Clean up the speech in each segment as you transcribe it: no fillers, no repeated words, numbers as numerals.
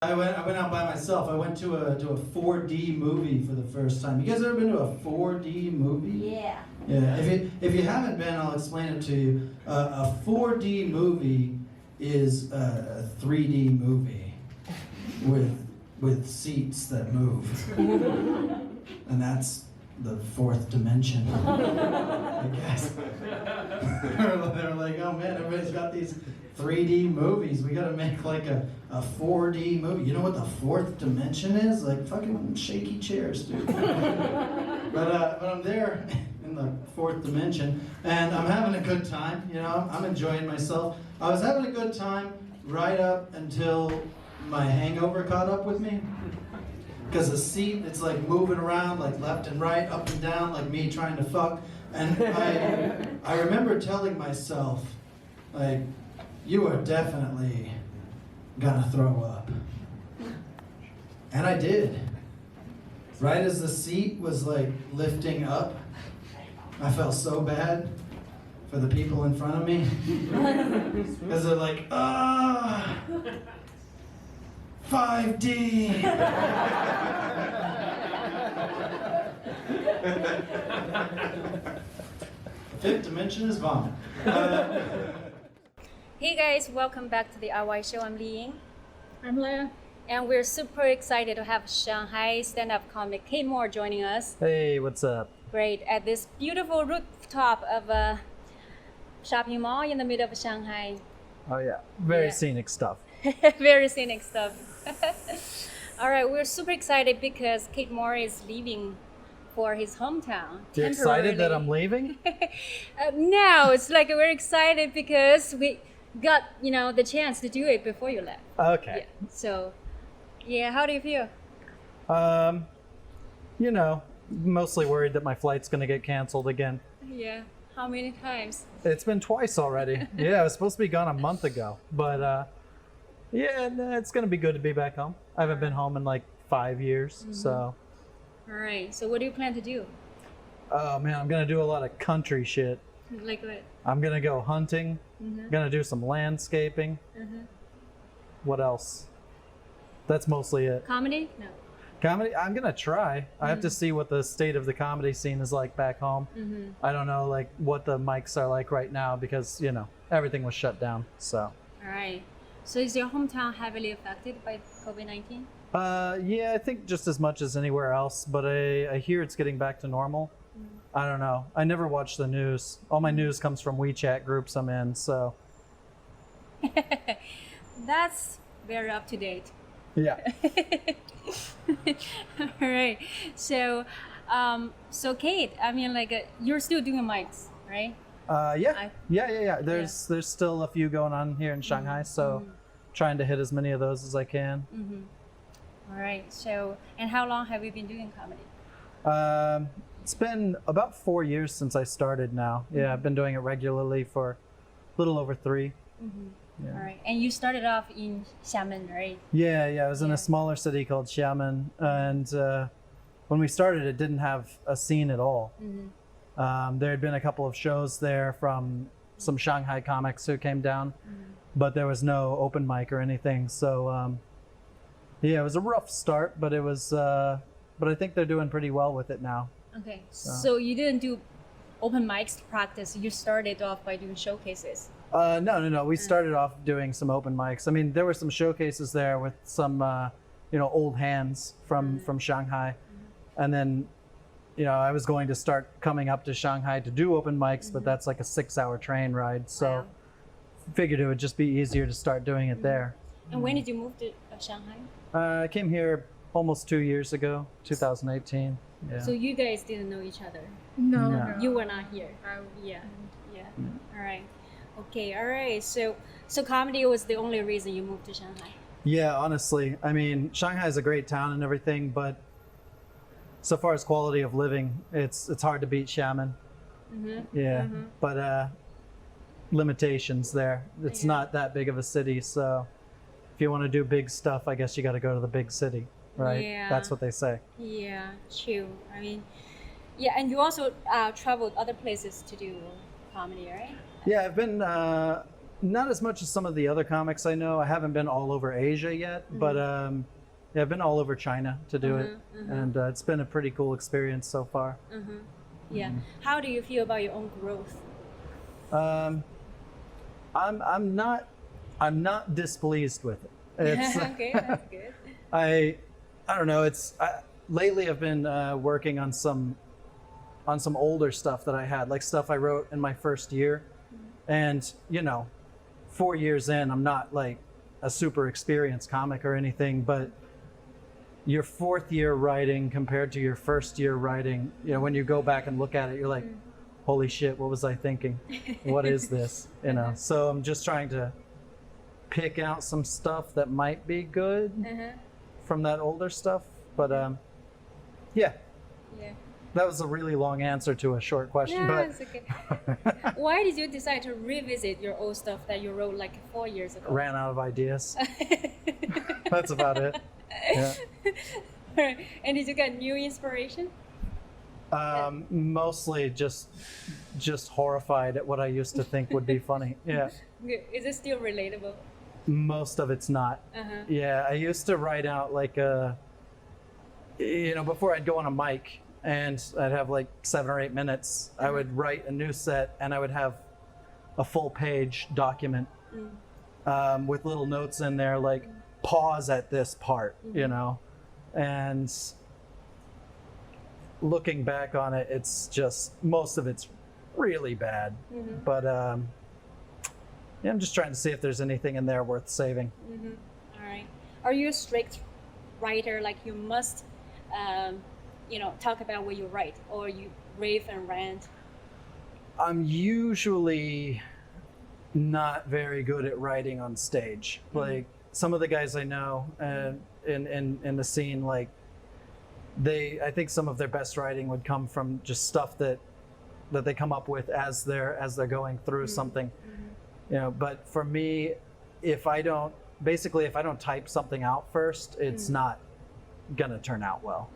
I went out by myself. I went to a 4D movie for the first time. You guys ever been to a 4D movie? Yeah. Yeah. If you haven't been, I'll explain it to you. A 4D movie is a 3D movie with seats that move, and that's the fourth dimension. I guess. They're like, oh man, everybody's got these 3D movies. We gotta make like a 4D movie. You know what the fourth dimension is? Like fucking shaky chairs, dude. But I'm there in the fourth dimension, and I'm having a good time. You know, I'm enjoying myself. I was having a good time right up until my hangover caught up with me. Because the seat, it's like moving around, like left and right, up and down, like me trying to fuck. And I remember telling myself, like, you are definitely gonna throw up. And I did. Right as the seat was like lifting up, I felt so bad for the people in front of me. Because they're like, 5D. Fifth dimension is vomit. Hey guys, welcome back to the RY show. I'm Li Ying. I'm Leah. And we're super excited to have Shanghai stand-up comic Kade Moore joining us. Hey, what's up? Great. At this beautiful rooftop of a shopping mall in the middle of Shanghai. Oh yeah, very scenic stuff. Very scenic stuff. All right, we're super excited because Kade Moore is leaving for his hometown. You're excited that I'm leaving? No, it's like we're excited because we got, the chance to do it before you left. Okay. Yeah. So, how do you feel? Mostly worried that my flight's gonna get canceled again. Yeah. How many times? It's been twice already. Yeah, I was supposed to be gone a month ago, but it's gonna be good to be back home. I haven't been home in like 5 years, so. All right. So what do you plan to do? Oh man, I'm gonna do a lot of country shit. Like what? I'm gonna go hunting. Gonna do some landscaping. What else? That's mostly it. Comedy? No. Comedy? I'm gonna try. I have to see what the state of the comedy scene is like back home. I don't know like what the mics are like right now because everything was shut down. So. All right. So is your hometown heavily affected by COVID-19? Yeah, I think just as much as anywhere else, but I hear it's getting back to normal. I don't know. I never watch the news. All my news comes from WeChat groups I'm in, so. That's very up to date. Yeah. All right. So, Kade, I mean, you're still doing mics, right? Yeah. There's still a few going on here in Shanghai, so trying to hit as many of those as I can. All right. So, and how long have you been doing comedy? It's been about 4 years since I started now. Yeah, I've been doing it regularly for a little over 3. Yeah. All right. And you started off in Xiamen, right? Yeah. I was in a smaller city called Xiamen, and when we started, it didn't have a scene at all. There had been a couple of shows there from some Shanghai comics who came down, but there was no open mic or anything. So, it was a rough start, but it was. But I think they're doing pretty well with it now. Okay. So you didn't do open mics to practice. You started off by doing showcases. No. We started off doing some open mics. I mean, there were some showcases there with some, old hands from Shanghai, and then, I was going to start coming up to Shanghai to do open mics, but that's like a 6-hour train ride. So, figured it would just be easier to start doing it there. And when did you move to Shanghai? I came here almost 2 years ago, 2018. Yeah. So you guys didn't know each other? No. You were not here? Yeah. All right. Okay, all right. So comedy was the only reason you moved to Shanghai? Yeah, honestly. I mean, Shanghai is a great town and everything, but so far as quality of living, it's hard to beat Xiamen. Yeah, but limitations there. It's not that big of a city, so if you want to do big stuff, I guess you got to go to the big city, right? Yeah. That's what they say. Yeah, true. I mean, and you also traveled other places to do comedy, right? Yeah, I've been Not as much as some of the other comics I know. I haven't been all over Asia yet, but yeah, I've been all over China to do it, and it's been a pretty cool experience so far. Yeah. How do you feel about your own growth? I'm not displeased with it. It's, Okay, that's good. I don't know. Lately I've been working on some older stuff that I had, like stuff I wrote in my first year, and 4 years in, I'm not like a super experienced comic or anything, but your fourth year writing compared to your first year writing, when you go back and look at it, you're like, holy shit, what was I thinking? What is this? So I'm just trying to pick out some stuff that might be good from that older stuff. But yeah. That was a really long answer to a short question. Yeah, but it's okay. Why did you decide to revisit your old stuff that you wrote like 4 years ago? Ran out of ideas. That's about it. Yeah. And did you get new inspiration? Mostly just horrified at what I used to think would be funny. Yeah. Is it still relatable? Most of it's not. Yeah, I used to write out like before I'd go on a mic and I'd have like 7 or 8 minutes, I would write a new set and I would have a full page document with little notes in there like pause at this part, and looking back on it, it's just most of it's really bad. But yeah, I'm just trying to see if there's anything in there worth saving. All right. Are you a strict writer? Like you must, talk about what you write, or you rave and rant? I'm usually not very good at writing on stage. Like some of the guys I know in the scene, like I think some of their best writing would come from just stuff that they come up with as they're going through something. But for me, if I don't type something out first, it's not gonna turn out well.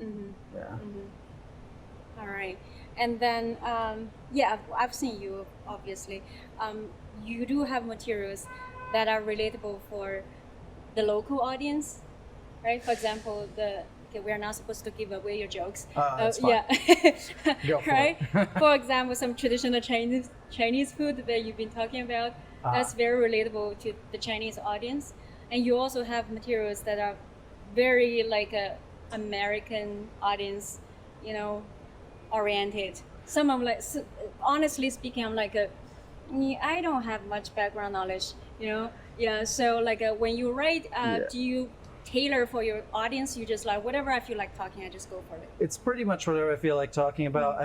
All right. And then I've seen you, obviously. You do have materials that are relatable for the local audience, right? For example, we are not supposed to give away your jokes. That's fine. Yeah. Go for right? it. For example, some traditional Chinese food that you've been talking about, that's very relatable to the Chinese audience. And you also have materials that are very like a American audience, oriented. Some of like, honestly speaking, I'm like I don't have much background knowledge, Yeah. So like when you write, do you tailor for your audience? You just like whatever I feel like talking, I just go for it. It's pretty much whatever I feel like talking about.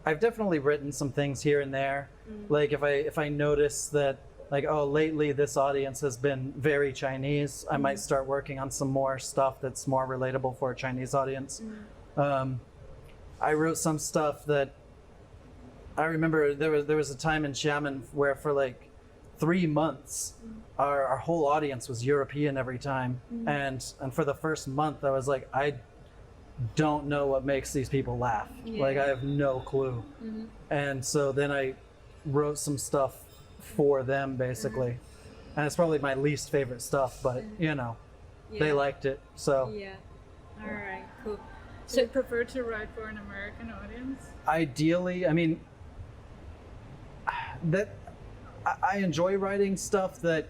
I've definitely written some things here and there. Like if I notice that like, oh, lately this audience has been very Chinese, I might start working on some more stuff that's more relatable for a Chinese audience. I wrote some stuff that I remember there was a time in Xiamen where for like 3 months our whole audience was European every time, and for the first month I was like, I don't know what makes these people laugh. Like I have no clue. And so then I wrote some stuff for them basically, and it's probably my least favorite stuff, but they liked it, so all right, cool. So you prefer to write for an American audience? Ideally, I mean, that I enjoy writing stuff that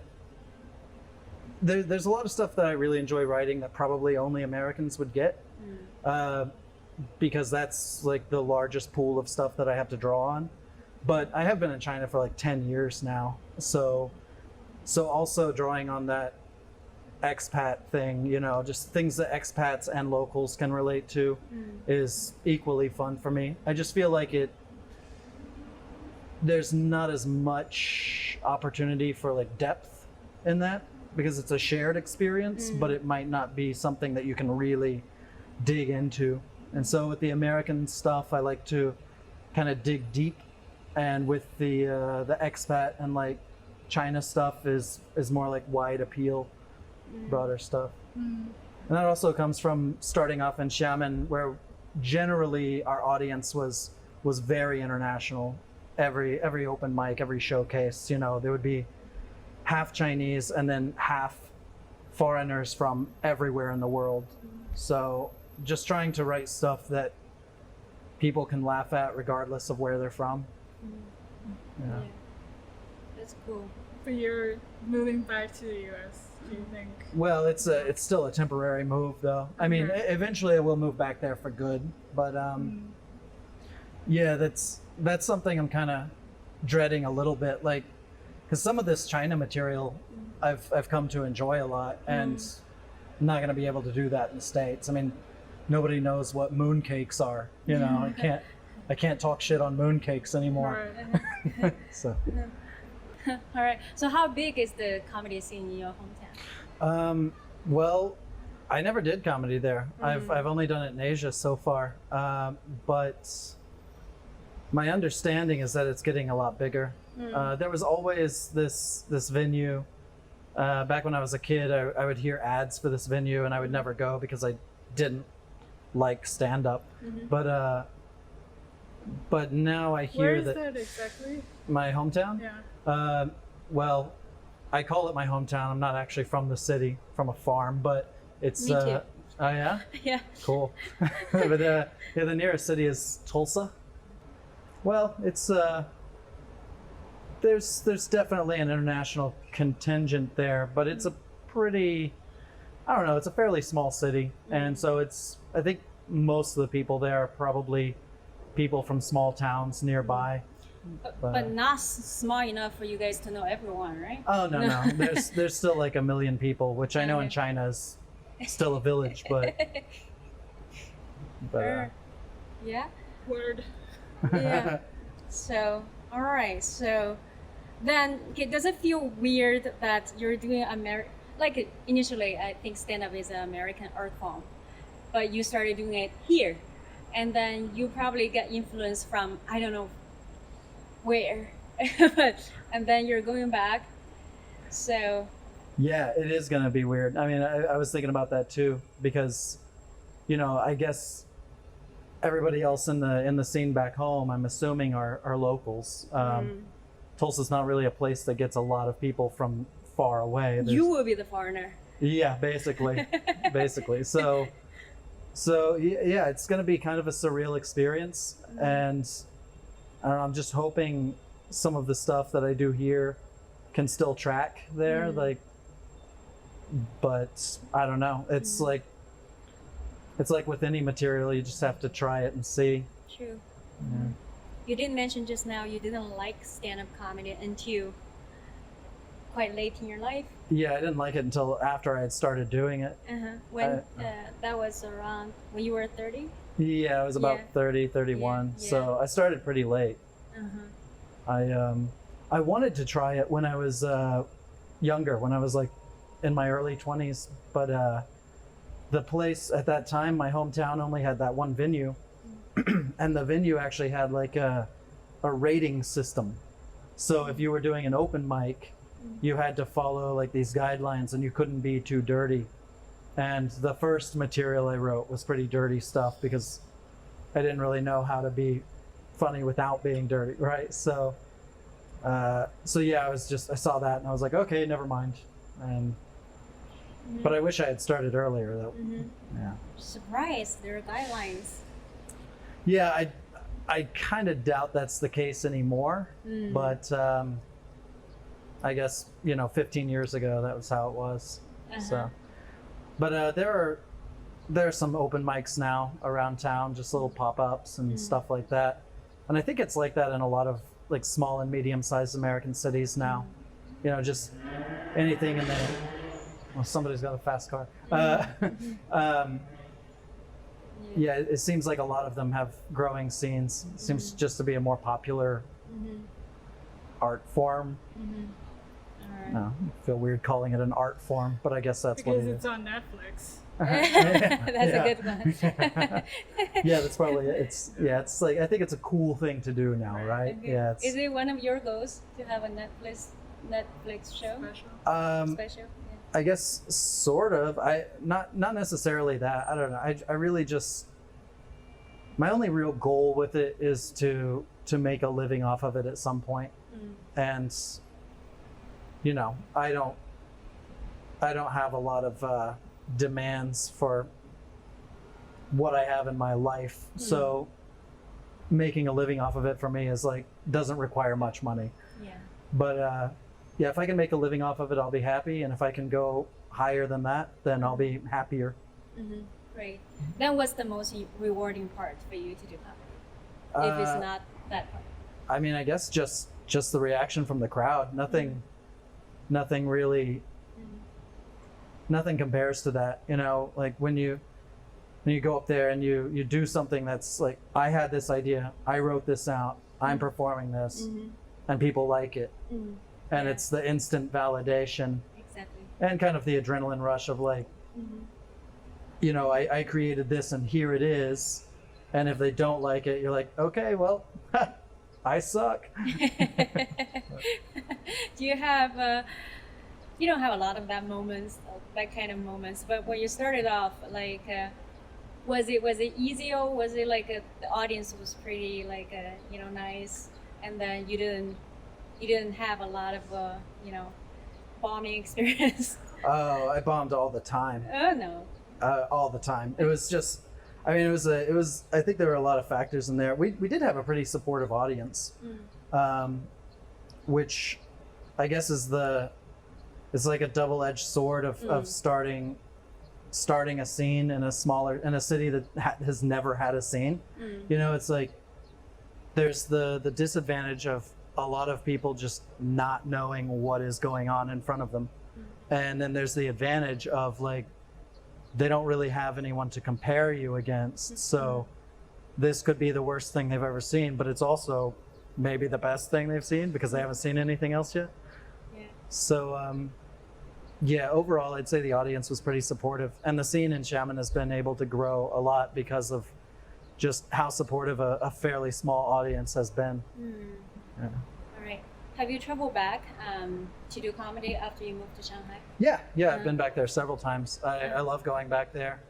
there's a lot of stuff that I really enjoy writing that probably only Americans would get, because that's like the largest pool of stuff that I have to draw on. But I have been in China for like 10 years now, so also drawing on that expat thing, just things that expats and locals can relate to is equally fun for me. I just feel like there's not as much opportunity for like depth in that, because it's a shared experience, but it might not be something that you can really dig into. And so with the American stuff, I like to kind of dig deep, and with the expat and like China stuff is more like wide appeal, broader stuff. And that also comes from starting off in Xiamen, where generally our audience was very international. every open mic, every showcase, you know, there would be half Chinese and then half foreigners from everywhere in the world. So just trying to write stuff that people can laugh at regardless of where they're from. Yeah. Yeah. That's cool. But you're moving back to the US, do you think? Well, it's still a temporary move though. I mean, Okay. eventually I will move back there for good, but yeah, that's something I'm kind of dreading a little bit, like, because some of this China material I've come to enjoy a lot, and I'm not going to be able to do that in the States. I mean, nobody knows what mooncakes are, you know. I can't talk shit on mooncakes anymore. Right. So All right. So how big is the comedy scene in your hometown? well, I never did comedy there. I've only done it in Asia so far, but my understanding is that it's getting a lot bigger. There was always this venue. Back when I was a kid, I would hear ads for this venue, and I would never go because I didn't like stand-up. But now I hear Where is that that exactly? my hometown. Yeah. Well, I call it my hometown. I'm not actually from the city, from a farm, but it's. Me too. Oh yeah. Yeah. Cool. But yeah, the nearest city is Tulsa. Well, it's there's definitely an international contingent there, but it's a pretty, I don't know, it's a fairly small city, and so I think most of the people there are probably people from small towns nearby. But not small enough for you guys to know everyone, right? Oh no. There's still like 1 million people, which I know in Okay. China is still a village, but Yeah. Word. Yeah. So, all right. So, then, okay, does it feel weird that you're doing like initially, I think stand-up is an American art form, but you started doing it here, and then you probably get influence from I don't know where, and then you're going back. So, Yeah, it is going to be weird. I mean, I was thinking about that too, because, you know, I guess everybody else in the scene back home, I'm assuming, are locals. Tulsa's not really a place that gets a lot of people from far away. you will be the foreigner. Yeah, basically, basically. So yeah, it's going to be kind of a surreal experience, and I don't know, I'm just hoping some of the stuff that I do here can still track there, like. But I don't know. It's like with any material, you just have to try it and see. True. Yeah. You didn't mention just now you didn't like stand-up comedy until quite late in your life. Yeah, I didn't like it until after I had started doing it. When that was around when you were 30. Yeah, I was about Yeah. 30, 31. Yeah. So I started pretty late. I wanted to try it when I was younger, when I was like in my early 20s, but the place at that time, my hometown, only had that one venue, and the venue actually had like a rating system. So if you were doing an open mic, you had to follow like these guidelines, and you couldn't be too dirty. And the first material I wrote was pretty dirty stuff because I didn't really know how to be funny without being dirty, right? So yeah, I saw that and I was like, okay, never mind. But I wish I had started earlier though. Yeah. Surprise! There are guidelines. Yeah, I kind of doubt that's the case anymore. But I guess 15 years ago that was how it was. So, but there are some open mics now around town, just little pop-ups and stuff like that. And I think it's like that in a lot of like small and medium-sized American cities now. Just anything in the. Well, somebody's got a fast car. Yeah, it seems like a lot of them have growing scenes. It seems just to be a more popular art form. No, I feel weird calling it an art form, but I guess that's what Because it it's is. on Netflix. That's a good one. Yeah, that's probably it. It's like, I think it's a cool thing to do now, right? Okay. Yeah. Is it one of your goals to have a Netflix show? Special. Special? Yeah. I guess sort of. Not necessarily that. I don't know. I really just my only real goal with it is to make a living off of it at some point. And you know, I don't have a lot of demands for what I have in my life. So making a living off of it for me is like doesn't require much money. Yeah. But yeah, if I can make a living off of it, I'll be happy. And if I can go higher than that, then I'll be happier. Great. Then what's the most rewarding part for you to do comedy? If it's not that part. I mean, I guess just the reaction from the crowd. Nothing really, nothing compares to that. You know, like when you go up there and you do something that's like, I had this idea, I wrote this out, I'm performing this, and people like it. And it's the instant validation. Exactly. And kind of the adrenaline rush of like, you know, I created this and here it is. And if they don't like it, you're like, okay, well, I suck. Do you have, you don't have a lot of that moments, that kind of moments, but when you started off, like, was it easy, or was it like the audience was pretty like, you know, nice, and then you didn't have a lot of, you know, bombing experience? Oh, I bombed all the time. Oh no. All the time. It was just, I mean, it was, I think there were a lot of factors in there. We did have a pretty supportive audience, which I guess is it's like a double-edged sword of starting a scene in a city that has never had a scene. You know, it's like, there's the disadvantage of a lot of people just not knowing what is going on in front of them. And then there's the advantage of like, they don't really have anyone to compare you against. So this could be the worst thing they've ever seen, but it's also maybe the best thing they've seen because they haven't seen anything else yet. Yeah. So yeah, overall, I'd say the audience was pretty supportive, and the scene in Xiamen has been able to grow a lot because of just how supportive a fairly small audience has been. Yeah. All right. Have you traveled back to do comedy after you moved to Shanghai? Yeah, I've been back there several times. I love going back there,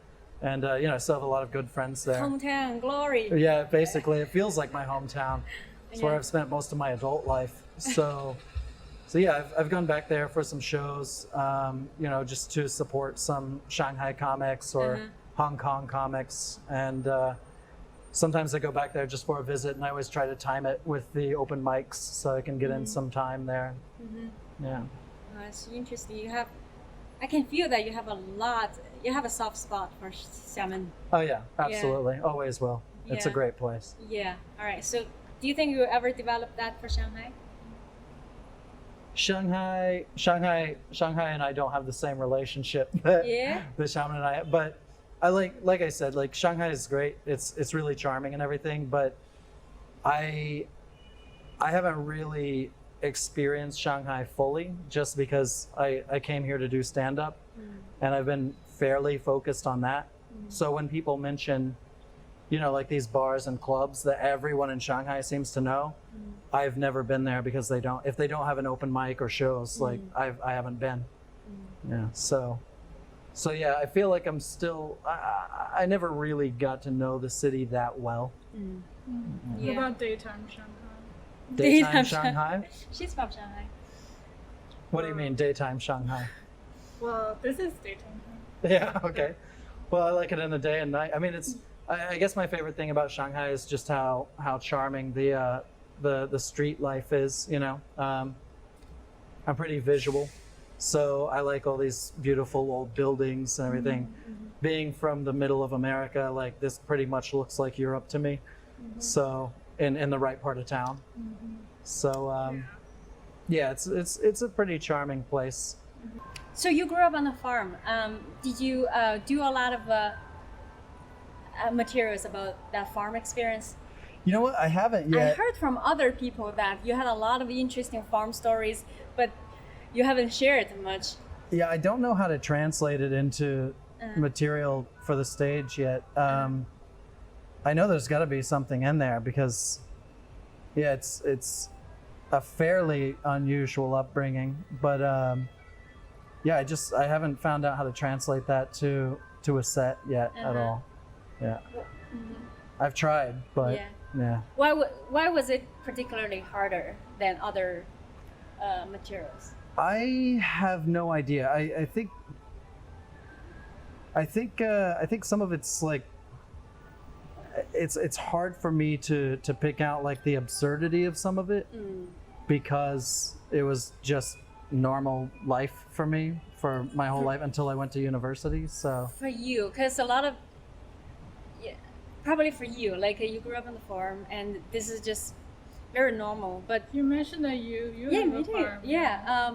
and you know, I still have a lot of good friends there. Hometown glory. Yeah, basically, it feels like my hometown. It's where Yeah. I've spent most of my adult life. So yeah, I've gone back there for some shows, you know, just to support some Shanghai comics or Hong Kong comics, and sometimes I go back there just for a visit, and I always try to time it with the open mics so I can get in some time there. Yeah. It's interesting. I can feel that you have a soft spot for Xiamen. Oh yeah, absolutely. Always will. It's a Yeah. great place. Yeah. All right. So, do you think you ever develop that for Shanghai? Shanghai and I don't have the same relationship that that Xiamen and I, but I like I said, like Shanghai is great. It's really charming and everything, but I haven't really experienced Shanghai fully just because I came here to do stand up and I've been fairly focused on that. So when people mention, you know, like these bars and clubs that everyone in Shanghai seems to know, I've never been there because if they don't have an open mic or shows, like I haven't been. Yeah. So yeah, I feel like I'm still, I never really got to know the city that well. What about daytime Shanghai? Daytime Shanghai? She's from Shanghai. What do you mean daytime Shanghai? Well, this is daytime. Yeah, okay. Well, I like it in the day and night. I mean, I guess my favorite thing about Shanghai is just how charming the street life is, you know. I'm pretty visual, so I like all these beautiful old buildings and everything. Being from the middle of America, like this pretty much looks like Europe to me. So in the right part of town. So yeah, it's a pretty charming place. So you grew up on a farm. Did you do a lot of materials about that farm experience? You know what? I haven't yet. I heard from other people that you had a lot of interesting farm stories, but you haven't shared much. Yeah, I don't know how to translate it into material for the stage yet. I know there's got to be something in there because, yeah, it's a fairly unusual upbringing, but yeah, I haven't found out how to translate that to a set yet at all. Yeah. I've tried, but yeah. Why was it particularly harder than other materials? I have no idea. I think some of it's like it's hard for me to pick out like the absurdity of some of it because it was just normal life for me for my whole life until I went to university. So for you, because a lot of probably for you, like you grew up on the farm, and this is just very normal. But You mentioned that you yeah, have me a too. farm. Yeah,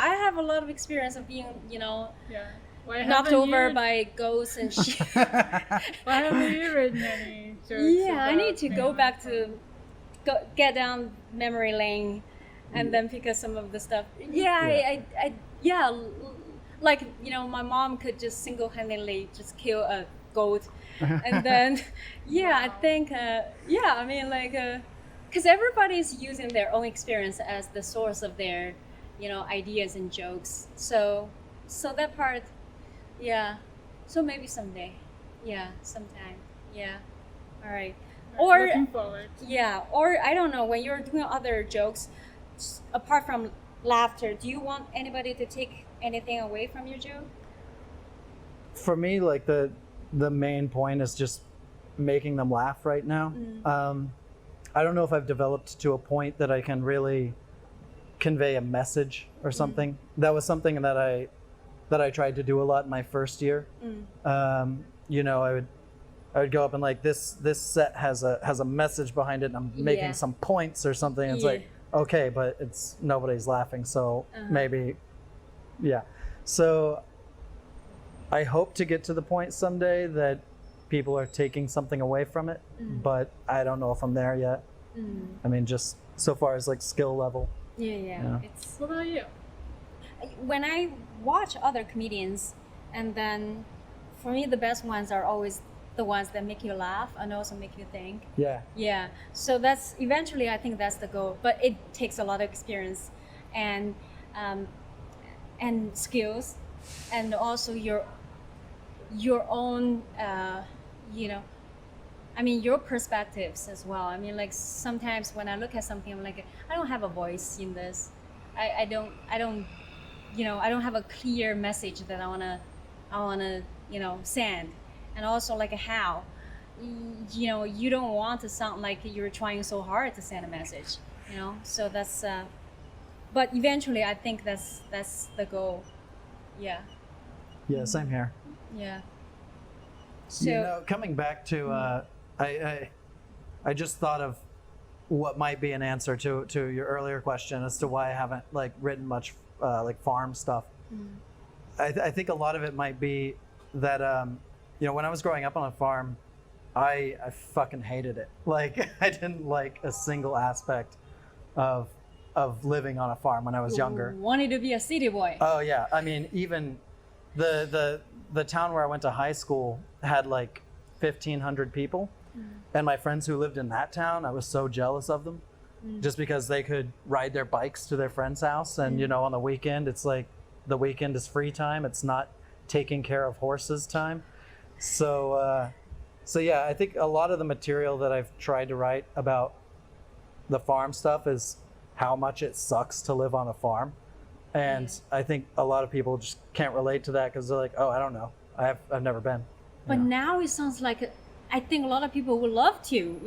I have a lot of experience of being, Yeah. Why knocked haven't over you, by ghosts and shit. Why haven't you written any jokes? Yeah, I about need to being go on back the farm? to get down memory lane, and then pick up some of the stuff. Like my mom could just single-handedly just kill a goat, and then I think I mean like because everybody's using their own experience as the source of their ideas and jokes. So that part, so maybe someday, sometime, all right. Or Looking forward. or I don't know, when you're doing other jokes, apart from laughter, do you want anybody to take anything away from your joke? for me, like the main point is just making them laugh right now. I don't know if I've developed to a point that I can really convey a message or something. That was something that I tried to do a lot in my first year. I would go up and like this set has a message behind it, and I'm making some points or something. It's like, okay, but it's nobody's laughing, so maybe so I hope to get to the point someday that people are taking something away from it, but I don't know if I'm there yet. I mean, just so far as like skill level. It's What about you? when I watch other comedians, and then for me the best ones are always the ones that make you laugh and also make you think. So that's eventually, I think that's the goal, but it takes a lot of experience and skills, and also your own I mean your perspectives as well. I mean, like sometimes when I look at something, I'm like, I don't have a voice in this. I don't I don't have a clear message that I wanna send. And also like how you don't want to sound like you're trying so hard to send a message, so that's but eventually I think that's the goal. Same here. So coming back to I just thought of what might be an answer to your earlier question as to why I haven't like written much like farm stuff. I think a lot of it might be that when I was growing up on a farm, I fucking hated it. Like I didn't like a single aspect of living on a farm when I was younger. Wanted to be a city boy. Oh yeah, I mean even the town where I went to high school had like 1,500 people, and my friends who lived in that town, I was so jealous of them, just because they could ride their bikes to their friend's house, and on the weekend it's like the weekend is free time. It's not taking care of horses time. So I think a lot of the material that I've tried to write about the farm stuff is how much it sucks to live on a farm. And I think a lot of people just can't relate to that because they're like, oh, I don't know. I've never been. But now it sounds like I think a lot of people would love to,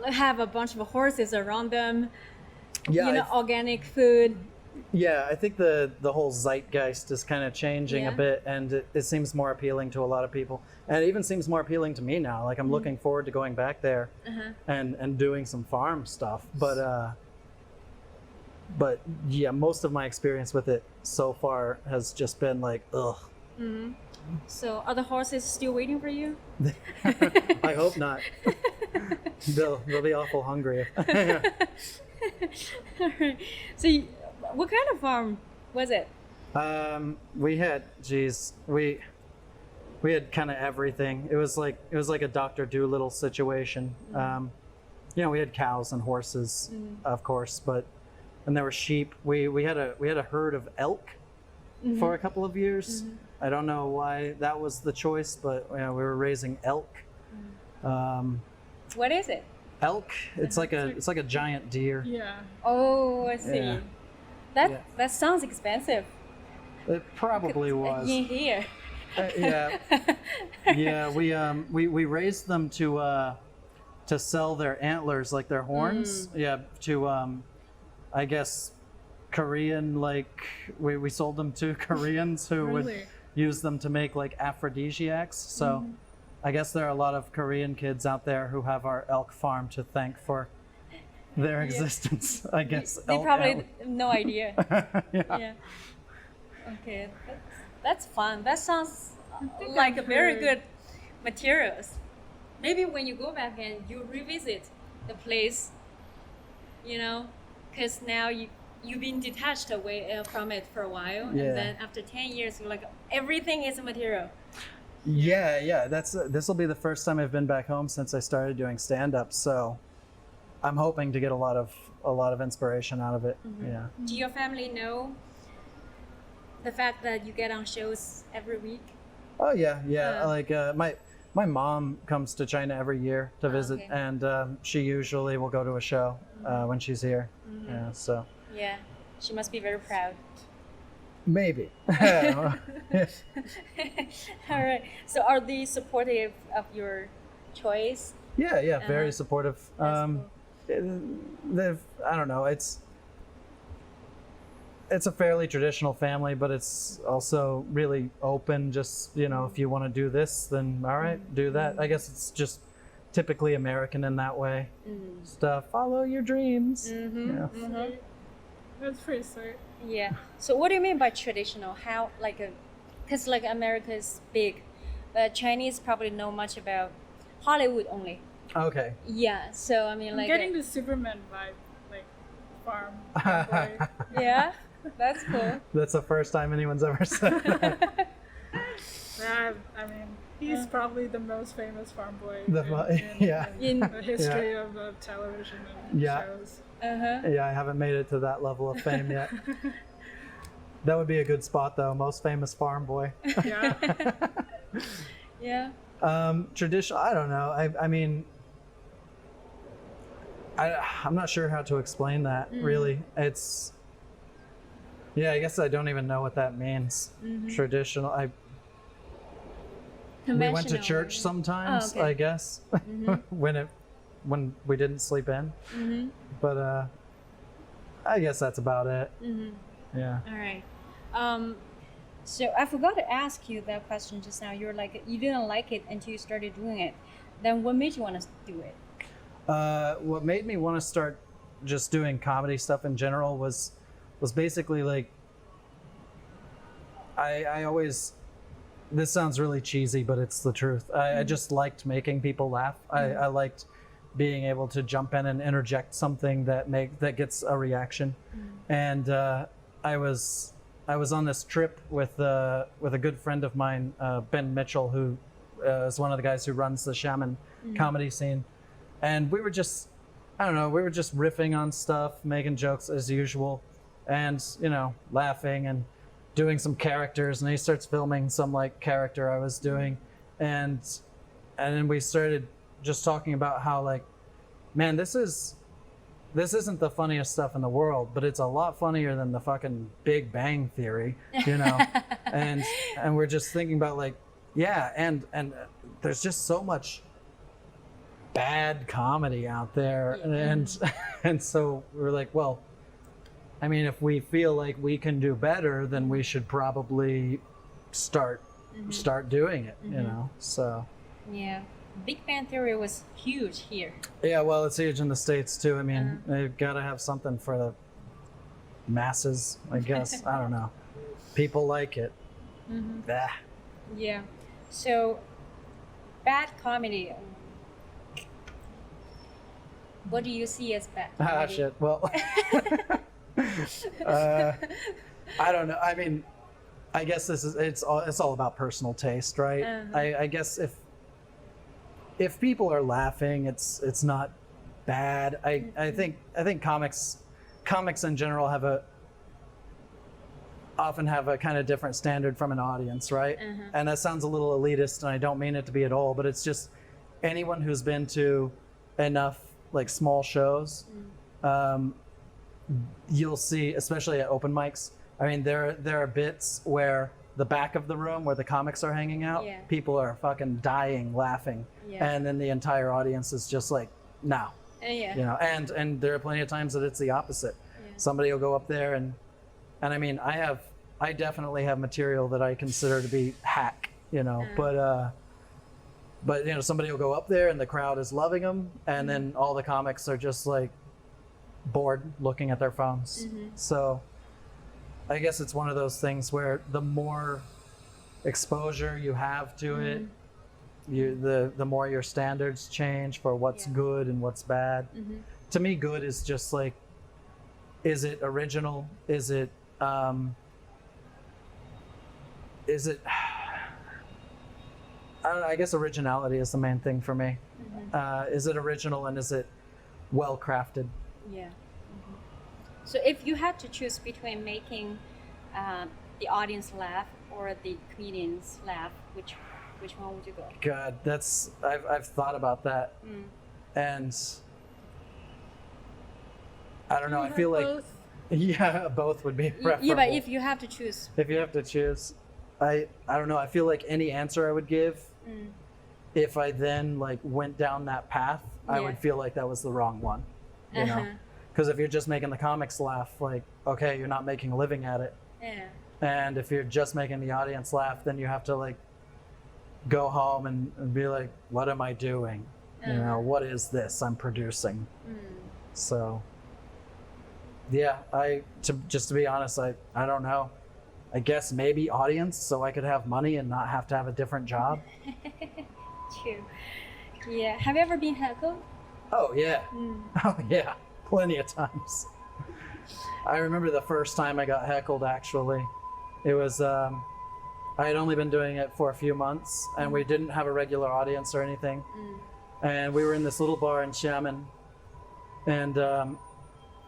have a bunch of horses around them, organic food. Yeah, I think the whole zeitgeist is kind of changing a bit, and it seems more appealing to a lot of people. And it even seems more appealing to me now. Like I'm looking forward to going back there and doing some farm stuff. But yeah, most of my experience with it so far has just been like, ugh. So are the horses still waiting for you? I hope not. They'll be awful hungry. Alright. So what kind of farm was it? We had kind of everything. It was like a Dr. Dolittle situation. We had cows and horses, of course, and there were sheep. We had a herd of elk for a couple of years. I don't know why that was the choice, but we were raising elk What is it? Elk. It's like a giant deer. Yeah. Oh, I see. Yeah. That Yeah. sounds expensive. It probably was. In here. Yeah. Yeah. We raised them to sell their antlers, like their horns. Yeah. To I guess Korean, like we sold them to Koreans who would Really? use them to make like aphrodisiacs. So I guess there are a lot of Korean kids out there who have our elk farm to thank for their existence. I guess They elk probably antler- have no idea. yeah. Yeah. Okay, that's fun. That sounds think like a I've very heard- good materials. Maybe when you go back and you revisit the place, you know, because now you've been detached away from it for a while, Yeah. and then after 10 years, you're like everything is a material. Yeah. This will be the first time I've been back home since I started doing stand-up. So I'm hoping to get a lot of inspiration out of it. Yeah. Do your family know the fact that you get on shows every week? Oh yeah. Yeah. Like my mom comes to China every year to visit, okay. and she usually will go to a show when she's here. Yeah. So Yeah, she must be very proud. maybe. All right. So are they supportive of your choice? Yeah. Very Uh-huh. supportive. That's cool. I don't know. It's a fairly traditional family, but it's also really open. Just, if you want to do this, then all right, do that. I guess it's just typically American in that way. Stuff. Follow your dreams. Yeah. That's pretty sweet. Yeah. So what do you mean by traditional? How because like America is big, but Chinese probably know much about Hollywood only. Okay. Yeah. So I mean, I'm like getting the Superman vibe, like farm boy. yeah, that's cool. That's the first time anyone's ever said that. Yeah, I mean, he's probably the most famous farm boy yeah. in the history of television and Yeah. shows. Yeah, I haven't made it to that level of fame yet. That would be a good spot, though. Most famous farm boy. Yeah. Yeah. Traditional. I don't know. I mean, I'm not sure how to explain that. Really, it's. Yeah, I guess I don't even know what that means. Traditional. We went to Conventional, church maybe. sometimes. Oh, okay. I guess when we didn't sleep in. But I guess that's about it. Yeah. All right. So I forgot to ask you that question just now. You're like you didn't like it until you started doing it. Then what made you want to do it? What made me want to start just doing comedy stuff in general was basically like I always, this sounds really cheesy, but it's the truth. I just liked making people laugh. I liked being able to jump in and interject something that gets a reaction. And I was on this trip with a good friend of mine, Ben Mitchell, who is one of the guys who runs the Shaman comedy scene. And we were just, I don't know, we were just riffing on stuff, making jokes as usual, and laughing and doing some characters. And he starts filming some like character I was doing, and then we started just talking about how like, man, this isn't the funniest stuff in the world, but it's a lot funnier than the fucking Big Bang Theory, and we're just thinking about like, yeah, and there's just so much bad comedy out there, and so we're like, well, I mean, if we feel like we can do better, then we should probably start doing it, so. Yeah. Big Bang Theory was huge here. Yeah, well, it's huge in the States too. I mean, they've got to have something for the masses, I guess. I don't know. People like it. Ah. Yeah. So, bad comedy. What do you see as bad comedy? Ah, shit. Well, I don't know. I mean, I guess it's all about personal taste, right? I guess if people are laughing, it's not bad. I think comics in general often have a kind of different standard from an audience, right? And that sounds a little elitist, and I don't mean it to be at all, but it's just anyone who's been to enough like small shows, you'll see, especially at open mics. I mean, there are bits where the back of the room where the comics are hanging out, Yeah. people are fucking dying laughing, Yeah. and then the entire audience is just like, no, Yeah. you know. And there are plenty of times that it's the opposite. Yeah. Somebody will go up there and I mean, I definitely have material that I consider to be hack, you know, but you know, somebody will go up there and the crowd is loving them, and then all the comics are just like bored looking at their phones. So I guess it's one of those things where the more exposure you have to it, the more your standards change for what's good and what's bad. To me, good is just like, is it original? Is it I don't know, I guess originality is the main thing for me. Is it original and is it well crafted? Yeah. So if you had to choose between making the audience laugh or the comedians laugh, which one would you go? God, I've thought about that, and I don't know. I feel like both. yeah, both would be preferable. Yeah, but if you have to choose, If you have to choose, I don't know. I feel like any answer I would give, if I then like went down that path, I Yeah. would feel like that was the wrong one. You know, because if you're just making the comics laugh, like okay, you're not making a living at it. yeah, And if you're just making the audience laugh, then you have to like go home and be like, what am I doing? You know, what is this I'm producing? So yeah, just to be honest, I don't know. I guess maybe audience, so I could have money and not have to have a different job. true. Yeah. Have you ever been heckled? Oh yeah. Oh yeah. Plenty of times. I remember the first time I got heckled, actually. It was, I had only been doing it for a few months, and we didn't have a regular audience or anything. And we were in this little bar in Xiamen, and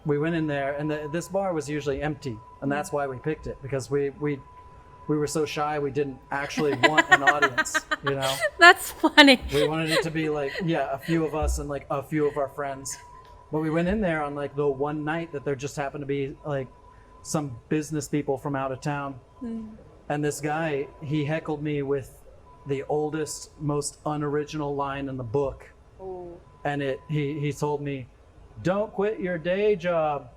we went in there, and this bar was usually empty, and that's why we picked it, because we were so shy, we didn't actually want an audience, you know? That's funny. We wanted it to be like, yeah, a few of us and like a few of our friends. But we went in there on like the one night that there just happened to be like some business people from out of town. And this guy, he heckled me with the oldest, most unoriginal line in the book. Oh, And he told me, don't quit your day job.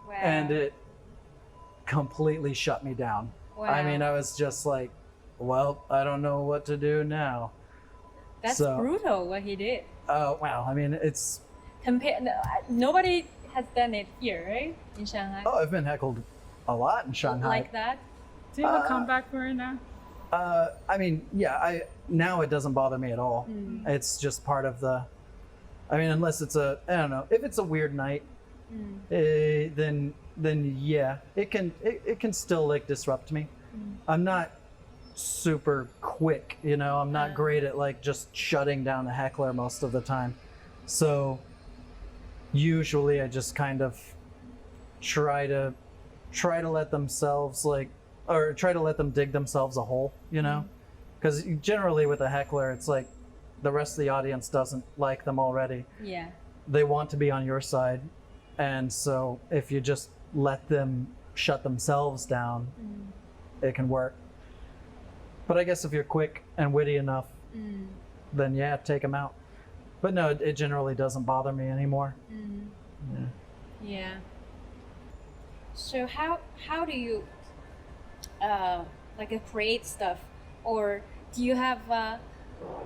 wow. And it completely shut me down. I mean, I was just like, well, I don't know what to do now. That's so- brutal what he did. Oh, wow. I mean, it's, Nobody has done it here, right? In Shanghai. oh, I've been heckled a lot in Shanghai. Like that? Do you have a comeback for it now? I mean, yeah, now it doesn't bother me at all. It's just part of the, I mean, unless it's I don't know, if it's a weird night, then yeah, it can still like disrupt me. I'm not super quick, you know, I'm not great at like just shutting down a heckler most of the time. So usually I just kind of try to let themselves like, or try to let them dig themselves a hole, you know? Because generally with a heckler, it's like the rest of the audience doesn't like them already. Yeah. They want to be on your side. And so if you just let them shut themselves down, it can work. But I guess if you're quick and witty enough, then yeah, take them out. But no, it generally doesn't bother me anymore. Yeah. Yeah. So how do you like create stuff, or do you have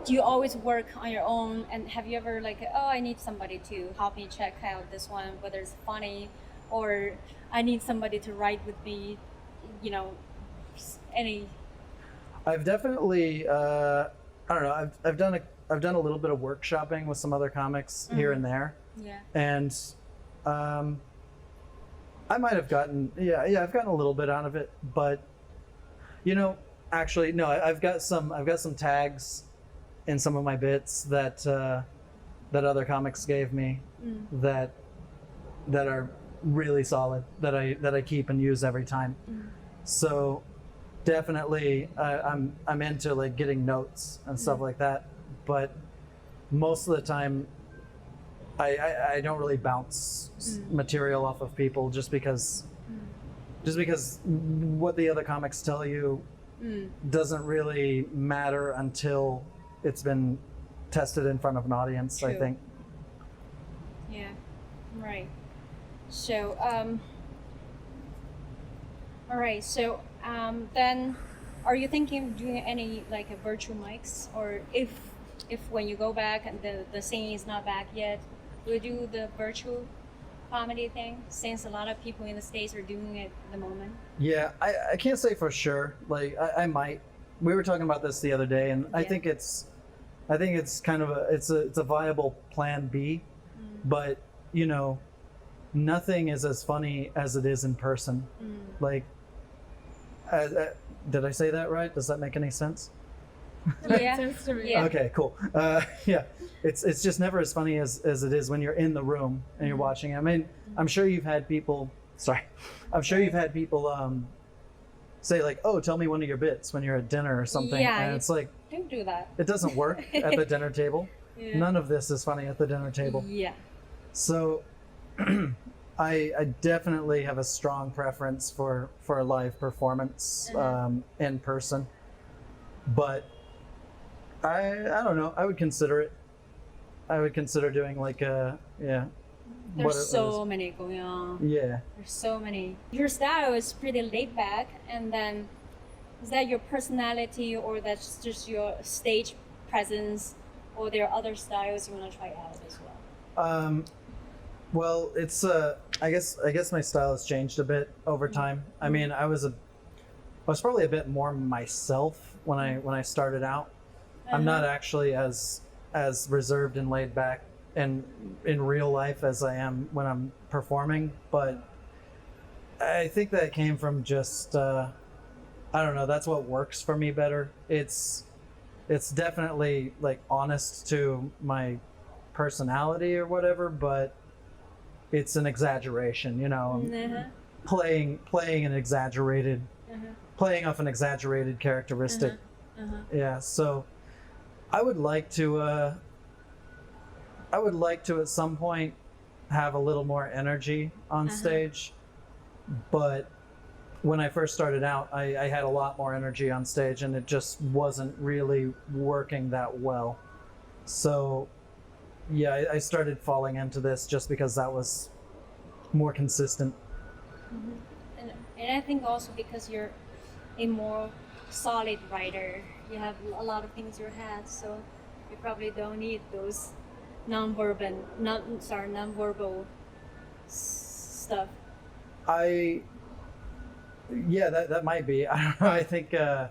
do you always work on your own? And have you ever like, oh, I need somebody to help me check out this one, whether it's funny, or I need somebody to write with me, you know, any. I've definitely I don't know, I've done a little bit of workshopping with some other comics here and there. Yeah. And I might have gotten I've gotten a little bit out of it, but you know, actually no, I've got some tags in some of my bits that other comics gave me that are really solid, that I keep and use every time. So definitely I'm into like getting notes and stuff like that, but most of the time, I don't really bounce material off of people just because what the other comics tell you doesn't really matter until it's been tested in front of an audience. I True. think. Yeah, right. So, all right. So, then, are you thinking of doing any like a virtual mics, or if when you go back and the scene is not back yet, will you do the virtual comedy thing? Since a lot of people in the States are doing it at the moment. Yeah, I can't say for sure. Like I might. We were talking about this the other day, and I Yeah. think it's kind of it's a viable plan B, but you know, nothing is as funny as it is in person. Like, did I say that right? Does that make any sense? Makes Yeah. sense to me. Yeah. Okay, cool. Yeah, it's just never as funny as it is when you're in the room and you're watching it. I mean, I'm sure you've had people. Sorry, I'm sure you've had people say like, "Oh, tell me one of your bits" when you're at dinner or something, Yeah, and it's like Don't do that. it doesn't work at the dinner table. Yeah. None of this is funny at the dinner table. Yeah. So, I definitely have a strong preference for a live performance in person, but I don't know. I would consider it. I would consider doing like a There's so many going on. Yeah. There's so many. Your style is pretty laid back, and then is that your personality, or that's just your stage presence, or there are other styles you want to try out as well? Well, it's I guess my style has changed a bit over time. I mean, I was probably a bit more myself when I started out. I'm not actually as reserved and laid back in real life as I am when I'm performing, but I think that came from just I don't know, that's what works for me better. It's definitely like honest to my personality or whatever, but it's an exaggeration, you know. Playing an exaggerated playing off an exaggerated characteristic. Yeah, so I would like to at some point have a little more energy on stage, but when I first started out, I had a lot more energy on stage, and it just wasn't really working that well. So yeah, I started falling into this just because that was more consistent. And I think also because you're a more solid writer, you have a lot of things in your head, so you probably don't need those nonverbal stuff. Yeah, that might be. I don't know.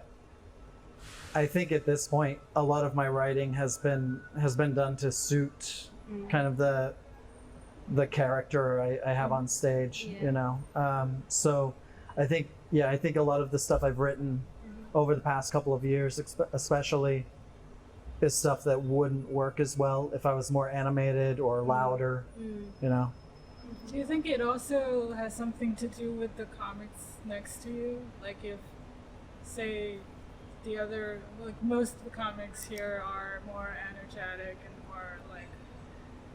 I think at this point, a lot of my writing has been done to suit kind of the character I have on stage. Yeah. You know, so I think a lot of the stuff I've written over the past couple of years, especially, is stuff that wouldn't work as well if I was more animated or louder. You know. Do you think it also has something to do with the comics next to you? Like if, say, most of the comics here are more energetic and more like,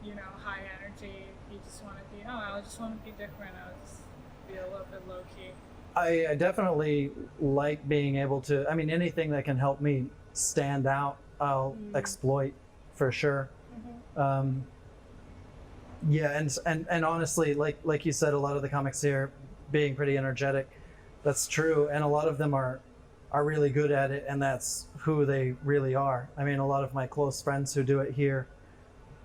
you know, high energy. You just want to be, I just want to be different. I'll just be a little bit low key. I definitely like being able to, I mean, anything that can help me stand out, I'll exploit for sure. Yeah, and honestly, like you said, a lot of the comics here being pretty energetic, that's true, and a lot of them are really good at it, and that's who they really are. I mean, a lot of my close friends who do it here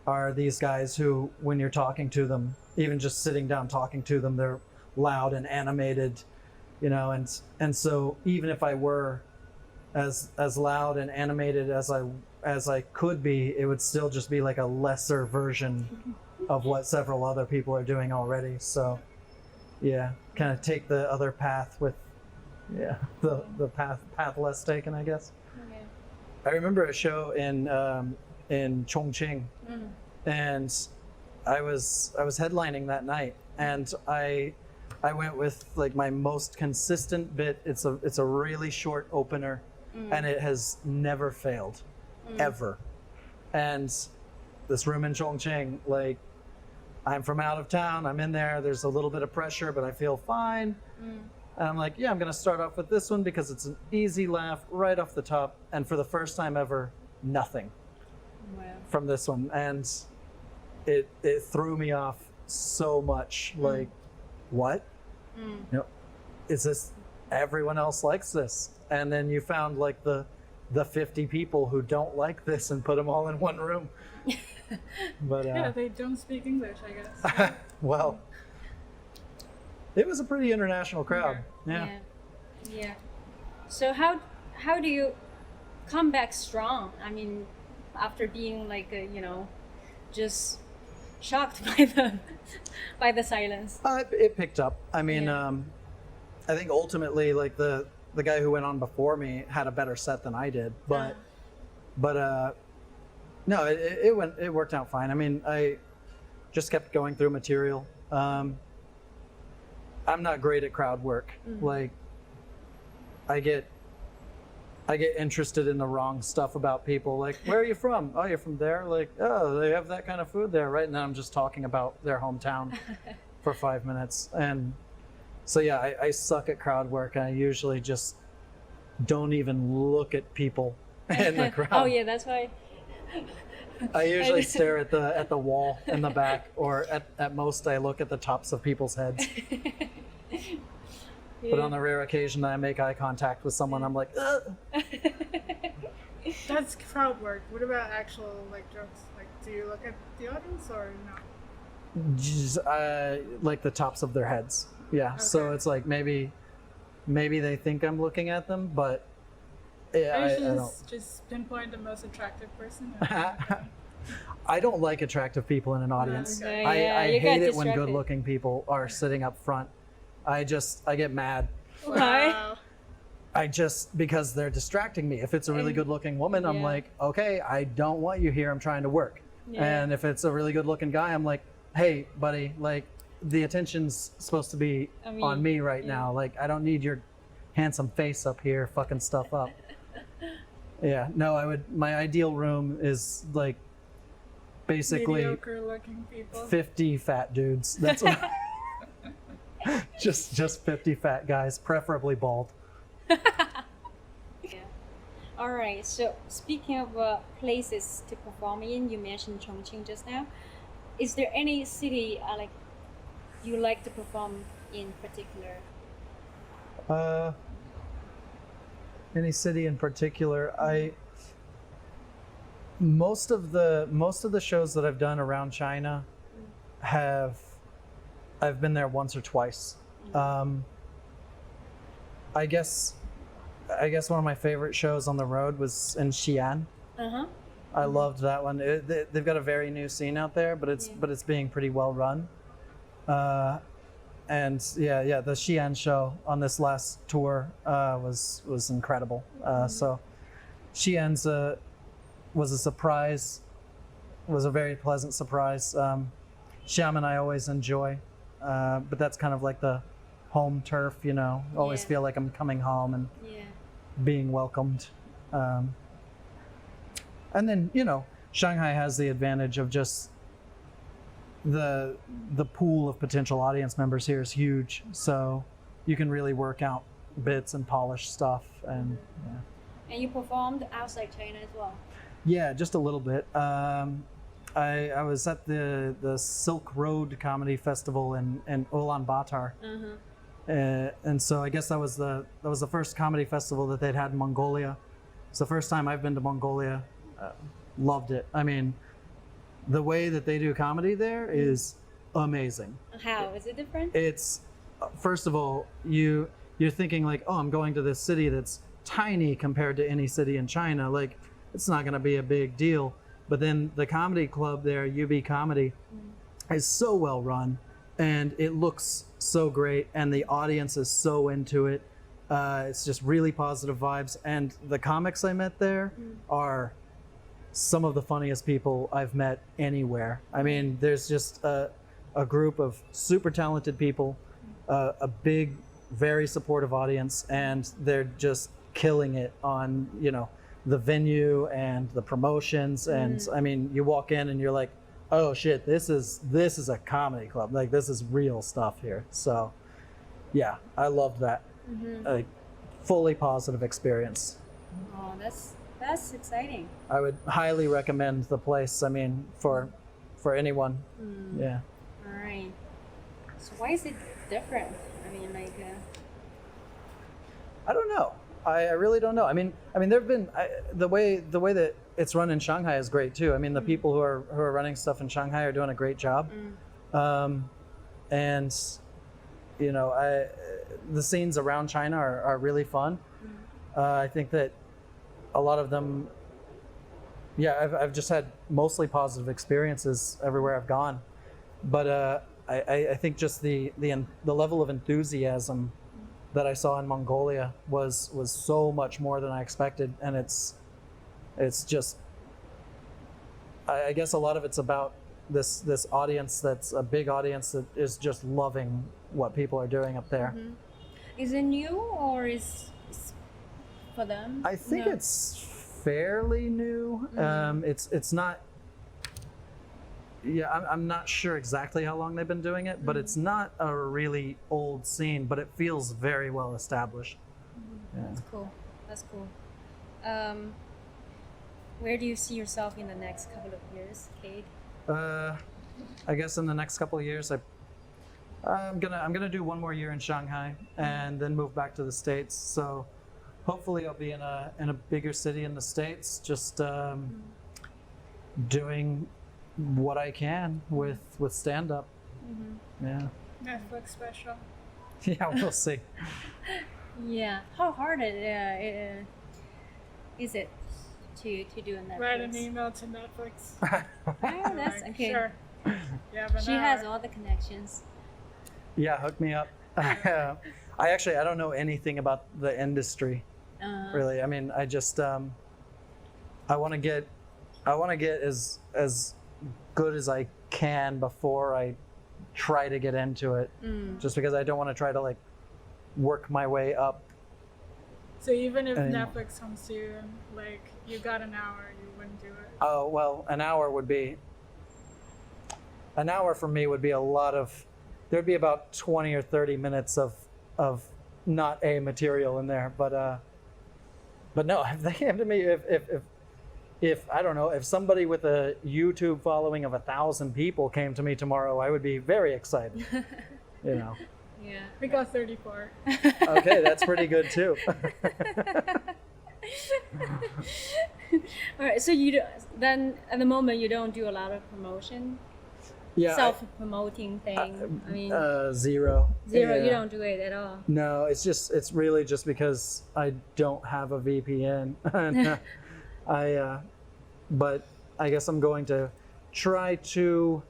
are these guys who, when you're talking to them, even just sitting down talking to them, they're loud and animated, you know, and so even if I were as loud and animated as I could be, it would still just be like a lesser version of what several other people are doing already. So yeah, kind of take the other path with the path less taken, I guess. Okay. I remember a show in Chongqing, and I was headlining that night, and I went with like my most consistent bit. It's a really short opener, and it has never failed, ever. And this room in Chongqing, like I'm from out of town, I'm in there, there's a little bit of pressure, but I feel fine. And I'm like, yeah, I'm gonna start off with this one because it's an easy laugh right off the top. And for the first time ever, nothing from this one. And it threw me off so much. Like, what? You know, is this, everyone else likes this? And then you found like the 50 people who don't like this and put them all in one room. But yeah, they don't speak English, I guess. well, it was a pretty international crowd. Yeah. So how do you come back strong? I mean, after being like just shocked by the silence. It picked up. I mean, I think ultimately, like the guy who went on before me had a better set than I did, but no, it worked out fine. I mean, I just kept going through material. I'm not great at crowd work. Like, I get interested in the wrong stuff about people. Like, where are you from? Oh, you're from there? Like, oh, they have that kind of food there, right? And then I'm just talking about their hometown for 5 minutes. And so, yeah, I suck at crowd work. I usually just don't even look at people in the crowd. Oh, yeah, that's why. I usually stare at the wall in the back, or at most I look at the tops of people's heads. But on the rare occasion that I make eye contact with someone, I'm like, ugh. That's crowd work. What about actual like jokes? Like, do you look at the audience or no? Just, like the tops of their heads. Yeah. Okay. So it's like maybe they think I'm looking at them, but I don't. Just pinpoint the most attractive person. I don't like attractive people in an audience. Okay. I hate it when good-looking people are sitting up front. I get mad. Wow. Because they're distracting me. If it's a really good-looking woman, I'm like, okay, I don't want you here. I'm trying to work. And if it's a really good-looking guy, I'm like, hey, buddy, like the attention's supposed to be on me right now. Like, I don't need your handsome face up here fucking stuff up. Yeah, no, my ideal room is like basically mediocre-looking people. 50 fat dudes. That's what. just 50 fat guys, preferably bald. All right. So speaking of places to perform in, you mentioned Chongqing just now. Is there any city like you like to perform in particular? Any city in particular? Most of the shows that I've done around China I've been there once or twice. I guess one of my favorite shows on the road was in Xi'an. I loved that one. They've got a very new scene out there, but it's being pretty well run. And the Xi'an show on this last tour was incredible. So Xi'an's was a surprise. Was a very pleasant surprise. Xiamen I always enjoy, but that's kind of like the home turf, you know. Always feel like I'm coming home and being welcomed. And then, you know, Shanghai has the advantage of just the pool of potential audience members here is huge, so you can really work out bits and polish stuff. And And you performed outside China as well? Yeah, just a little bit. I was at the Silk Road Comedy Festival in Ulaanbaatar, and so I guess that was the first comedy festival that they'd had in Mongolia. It's the first time I've been to Mongolia. Loved it. I mean, the way that they do comedy there is amazing. How is it different? It's first of all, you're thinking like, oh, I'm going to this city that's tiny compared to any city in China. Like, it's not going to be a big deal. But then the comedy club there, UB Comedy, is so well run, and it looks so great, and the audience is so into it. It's just really positive vibes, and the comics I met there are some of the funniest people I've met anywhere. I mean, there's just a group of super talented people, a big, very supportive audience, and they're just killing it on, you know, the venue and the promotions, and I mean, you walk in and you're like, oh shit, this is a comedy club. Like, this is real stuff here. So yeah, I loved that. Like, fully positive experience. Oh, that's exciting. I would highly recommend the place. I mean, for anyone. Yeah. All right. So why is it different? I mean, like. I don't know. I really don't know. I mean, there've been the way that it's run in Shanghai is great too. I mean, the people who are running stuff in Shanghai are doing a great job, and you know, the scenes around China are really fun. I think that a lot of them, yeah, I've just had mostly positive experiences everywhere I've gone, but I think just the level of enthusiasm that I saw in Mongolia was so much more than I expected, and it's just, I guess a lot of it's about this audience that's a big audience that is just loving what people are doing up there. Is it new or is for them? I think it's fairly new. It's not. Yeah, I'm not sure exactly how long they've been doing it, but it's not a really old scene, but it feels very well established. Yeah. That's cool. That's cool. Where do you see yourself in the next couple of years, Kade? I guess in the next couple of years, I'm gonna do one more year in Shanghai and then move back to the States. So hopefully I'll be in a bigger city in the States, just doing what I can with stand up. Yeah. Netflix special. Yeah, we'll see. Yeah. How hard is it to do a Netflix? Write an email to Netflix. Oh, that's okay. Sure. Yeah, She has all the connections. Yeah, hook me up. I don't know anything about the industry, really. I mean, I just I want to get as good as I can before I try to get into it, just because I don't want to try to like work my way up. So even if Netflix comes to you and like you got an hour, you wouldn't do it? Oh, well, an hour for me would be a lot of, there'd be about 20 or 30 minutes of not A material in there, but no, if they came to me, if I don't know, if somebody with a YouTube following of 1,000 people came to me tomorrow, I would be very excited. You know. Yeah. We got 34. Okay, that's pretty good too. All right. So then at the moment you don't do a lot of promotion. Yeah. Self-promoting thing. I mean. Zero. Zero. Yeah. You don't do it at all. No, it's really just because I don't have a VPN. And, but I guess I'm going to try to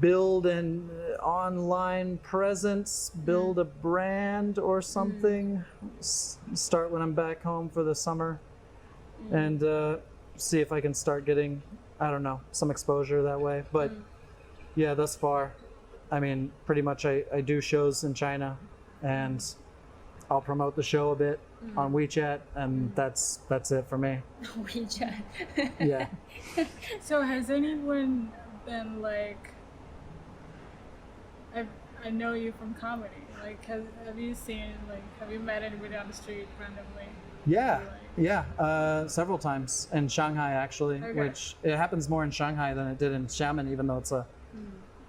build an online presence, build a brand or something, start when I'm back home for the summer, and see if I can start getting, I don't know, some exposure that way. But yeah, thus far, I mean, pretty much I do shows in China, and I'll promote the show a bit on WeChat, and that's it for me. WeChat. Yeah. So has anyone been like, I know you from comedy, like have you met anybody on the street randomly? Yeah, yeah, several times in Shanghai actually, Okay. which it happens more in Shanghai than it did in Xiamen, even though it's a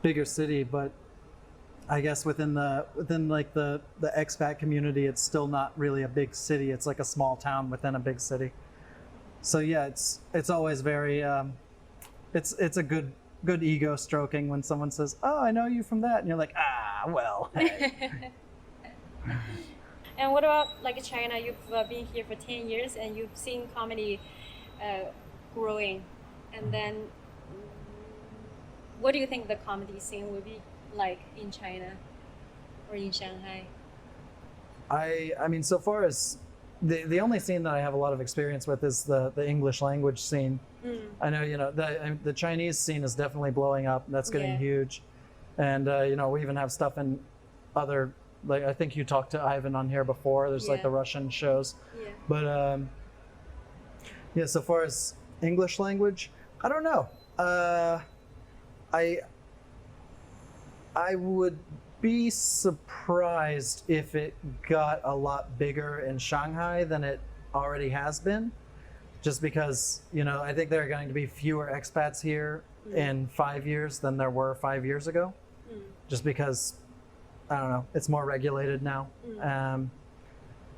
bigger city. But I guess within like the expat community, it's still not really a big city. It's like a small town within a big city. So yeah, it's always very it's a good ego stroking when someone says, "Oh, I know you from that," and you're like, "Ah, well." And what about like China? You've been here for 10 years and you've seen comedy growing. And then what do you think the comedy scene will be like in China or in Shanghai? I mean, so far as the only scene that I have a lot of experience with is the English language scene. I know, you know, the Chinese scene is definitely blowing up. That's getting huge. And, you know, we even have stuff in other, like, I think you talked to Ivan on here before. There's like the Russian shows. Yeah. But, Yeah, so far as English language, I don't know. I would be surprised if it got a lot bigger in Shanghai than it already has been. Just because, you know, I think there are going to be fewer expats here in 5 years than there were 5 years ago. Just because, I don't know, it's more regulated now.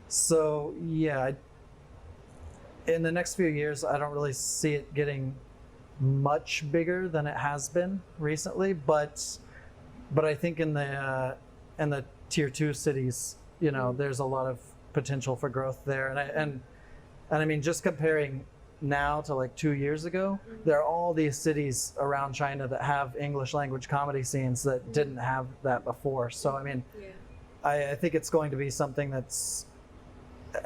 So yeah, in the next few years, I don't really see it getting much bigger than it has been recently. But I think in the tier 2 cities, you know, there's a lot of potential for growth there. And I mean, just comparing now to like 2 years ago, there are all these cities around China that have English language comedy scenes that didn't have that before. So I mean, I think it's going to be something that's.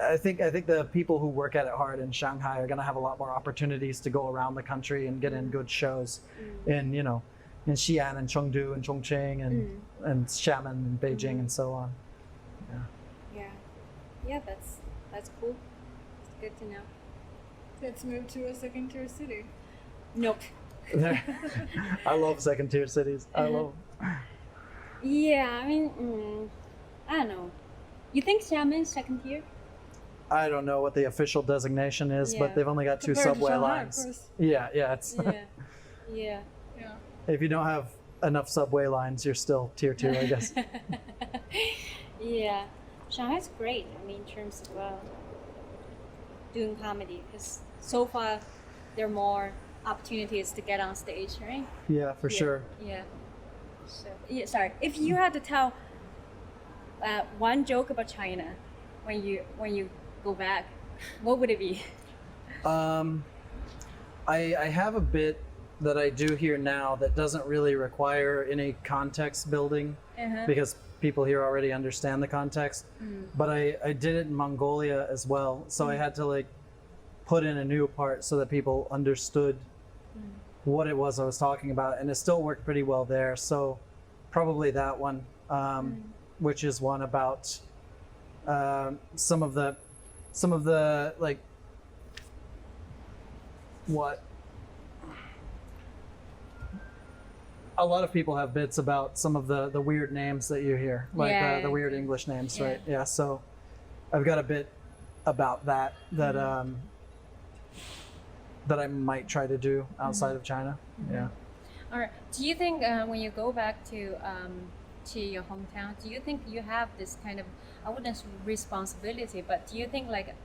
I think the people who work at it hard in Shanghai are going to have a lot more opportunities to go around the country and get in good shows, in you know, in Xi'an and Chengdu and Chongqing and Xiamen and Beijing and so on. Yeah, that's cool. It's good to know. Let's move to a second-tier city. Nope. I love second-tier cities. I love. Yeah, I mean, I don't know. You think Xiamen second tier? I don't know what the official designation is, Yeah. but they've only got 2 Compared to subway Shanghai, lines. of course. Yeah, it's. Yeah. If you don't have enough subway lines, you're still tier 2, I guess. Yeah. Shanghai's great. I mean, in terms of doing comedy, because so far there are more opportunities to get on stage, right? Yeah, for sure. Yeah. So yeah, sorry. If you had to tell one joke about China when you go back, what would it be? I have a bit that I do here now that doesn't really require any context building because people here already understand the context. But I did it in Mongolia as well, so I had to like put in a new part so that people understood what it was I was talking about, and it still worked pretty well there. So probably that one, which is one about some of the like what a lot of people have bits about some of the weird names that you hear, like the weird English names, right? Yeah. So I've got a bit about that that I might try to do outside of China. Yeah. All right. Do you think when you go back to your hometown, do you think you have this kind of, I wouldn't say responsibility, but do you think like,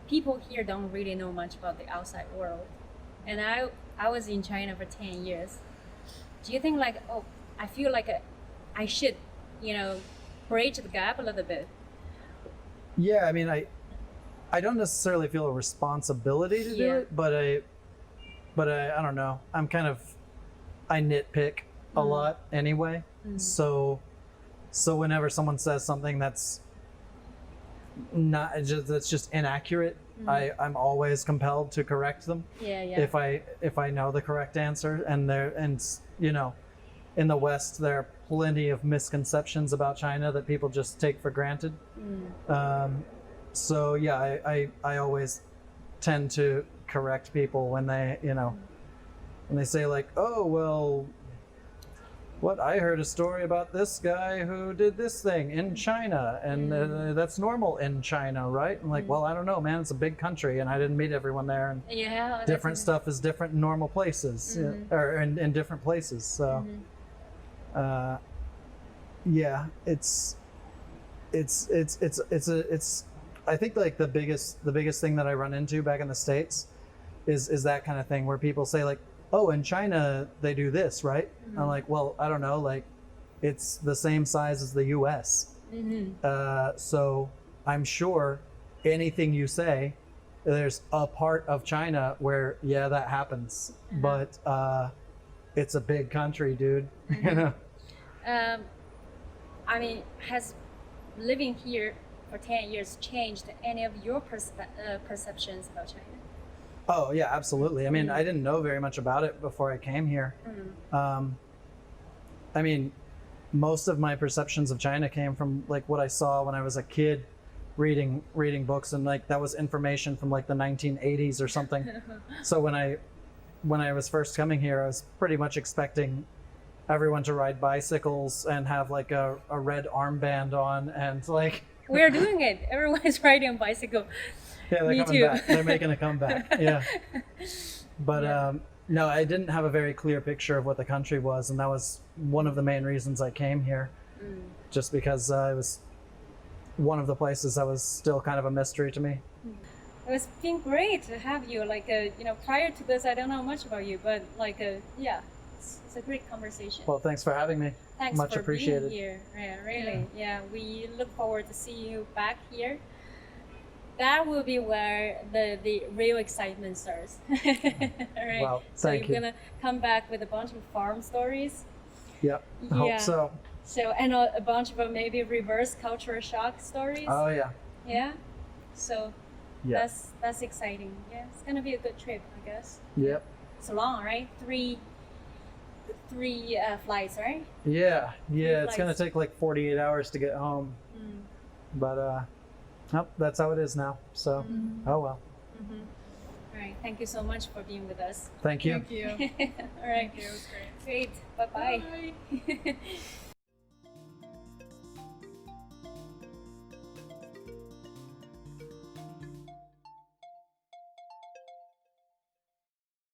people here don't really know much about the outside world, and I was in China for 10 years. Do you think like, I feel like I should, bridge the gap a little bit? Yeah, I mean, I don't necessarily feel a responsibility to do it, but I don't know. I nitpick a lot anyway. So whenever someone says something that's just inaccurate, I'm always compelled to correct them. If I know the correct answer, and in the West there are plenty of misconceptions about China that people just take for granted. So yeah, I always tend to correct people when they when they say like, oh well, what, I heard a story about this guy who did this thing in China, and that's normal in China, right? I'm like, well, I don't know, man. It's a big country, and I didn't meet everyone there, and different stuff is different in normal places, or in different places. So, yeah, it's. I think like the biggest thing that I run into back in the States is that kind of thing where people say like, oh, in China they do this, right? I'm like, well, I don't know, like it's the same size as the US. So I'm sure anything you say, there's a part of China where that happens, but it's a big country, dude. I mean, has living here for 10 years changed any of your perceptions about China? Oh yeah, absolutely. I mean, I didn't know very much about it before I came here. I mean, most of my perceptions of China came from like what I saw when I was a kid, reading books, and like that was information from like the 1980s or something. So when I was first coming here, I was pretty much expecting everyone to ride bicycles and have like a red armband on, and like We're doing it. Everyone's riding a bicycle. yeah, they're Me coming too. back. They're making a comeback. Yeah. But Yeah. no, I didn't have a very clear picture of what the country was, and that was one of the main reasons I came here. Just because it was one of the places that was still kind of a mystery to me. It's been great to have you. Like, prior to this, I don't know much about you, but yeah, it's a great conversation. Well, thanks for having me. Thanks much for appreciated. being here. Yeah, really. Yeah, we look forward to see you back here. That will be where the real excitement starts. Right? Well, So thank you're you. gonna come back with a bunch of farm stories. Yep. I Yeah. hope so. So and a bunch of maybe reverse culture shock stories. Oh yeah. Yeah. So Yeah. that's exciting. Yeah, it's gonna be a good trip, I guess. Yep. It's long, right? Three flights, right? Yeah. Yeah. It's gonna flights. take like 48 hours to get home, but nope, that's how it is now. So, oh well. All right. Thank you so much for being with us. Thank you. Thank you. All right. Thank you. It was great. Great. Bye-bye. Bye.